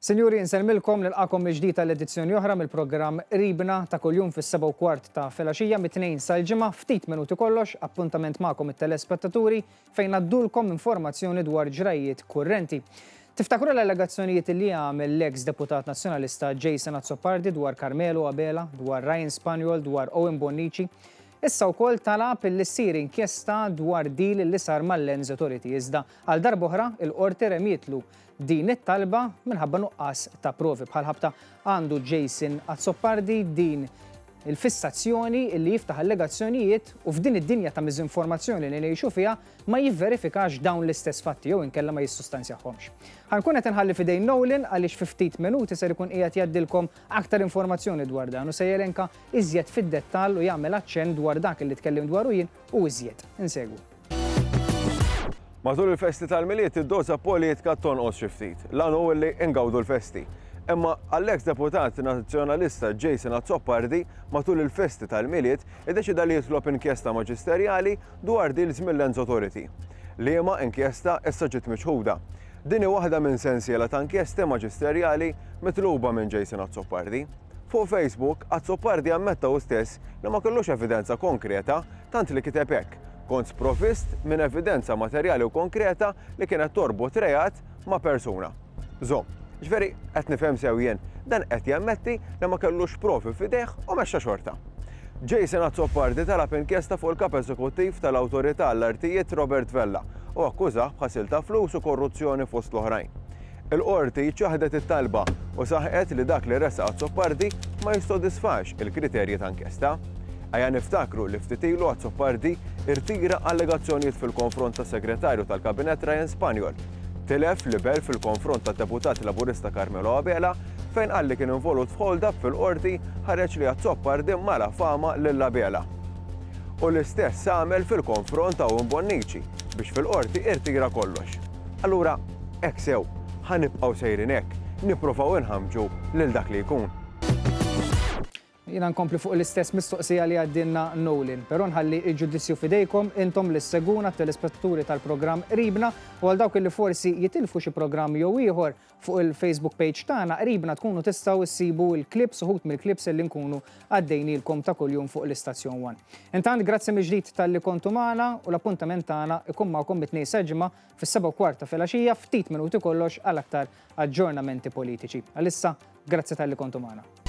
Sinjuri, nselmilkom nilqakom ġdid tal-edizzjoni oħra mill-programm Ribna ta' kuljum fis-7:15 ta' filgħaxija mit-tnejn sal-ġimgħa ftit minuti kollox, appuntament magħkom it-telespettaturi fejn naddulkom informazzjoni dwar ġrajiet kurrenti. Tiftakru l-allegazzjonijiet li għamel l-ex deputat nazzjonalista Jason Azzopardi dwar Carmelo Abela, dwar Ryan Spaniol, dwar Owen Bonnici. Issa wkoll talab li ssir inkjesta dwar deal li sar mal-Lens Authority iżda għal darb'oħra il-qorti remietlu din it-talba minħabba nuqqas ta' provi bħal ħabta għandu Jason Azzopardi din il-fissazzjoni li jiftaħ allegazzjonijiet u f'din id-dinja ta' miżinformazzjoni li ngħixu fiha ma jivverifikax dawn l-istess fatti jew inkella ma jissustanzjahomx. Ħankun qed inħalli f'idejn Nolan għaliex fi ftit minuti ser ikun qiegħed jgħaddilkom aktar informazzjoni dwar dan u se jelenka iżjed fid-dettall u jagħmel aċċenn dwar dak li tkellim dwaru jien u iżjed. Insegwu. Matul il-festi tal-miliet id-doza politika tonqos xi ftit. L-għanu li ingawdu l-festi. Imma għall-ex deputat nazzjonalista Jason Azzopardi matul il-festi tal-miliet iddeċida li jitlob inkjesta maġisterjali dwar deals mill-Lens Authority. Liema inkjesta issa ġiet miċħuda. Din hi waħda minn sensiela ta' inkjesti maġisterjali mitluba minn Jason Azzopardi. Fuq Facebook, Azzopardi ammetta hu stess li ma kellux evidenza konkreta tant li kiteb hekk. Kont sprovvist minn evidenza materjali u konkreta li kienet torbot reat ma' persuna. Ġveri, qed nifhem sew jien, dan qed jammetti li ma kellux provi f'idejh u mexxa xorta. Jason Azzopardi talab inkjesta fuq il-kap eżekuttiv tal-Awtorità għall-Artijiet Robert Vella u akkużah b'ħasil ta' flus u korruzzjoni fost l-oħrajn. Il-qorti ċaħdet it-talba u saħqet li dak li ressaq Azzopardi ma jissodisfax il-kriterji ta' inkjesta. Ejja niftakru li ftit ilu Azzopardi irtira allegazzjonijiet fil-konfront tas segretarju tal-Kabinett Ryan Spaniol. Tilef libel fil-konfront tad-deputat Laburista Carmelo Abela fejn qal li kien involut f'hold-up fil-qorti ħareġ li Azzopardi mala fama lil Abela. U l-istess għamel fil-konfront ta' Owen Bonnici biex fil-qorti irtira kollox. Allura, hekk sew, ħanibqgħu sejrin hekk, nippruvaw inħammġu lil dak li jkun. Jina nkompli fuq l-istess mistoqsija li għaddinna Nolan, però nħalli il-ġudizzju fidejkom intom li seguna telespettaturi tal-programm Ribna u għal dawk li forsi jitilfu xi programm jew ieħor fuq il-Facebook page tagħna Ribna tkunu tistgħu issibu l-klips uħud mill-klips li nkunu għaddejnilkom ta' kuljum fuq l-Istazzjon 1. Intant grazzi mill-ġdid tal-li kontu magħna u l-appuntament tagħna ikun magħkom mit-tnejn saġġima fis-7:15 filgħaxija ftit minuti kollox għal aktar aġġornamenti politiċi. Għalissa, grazzi tal-li kontu magħna.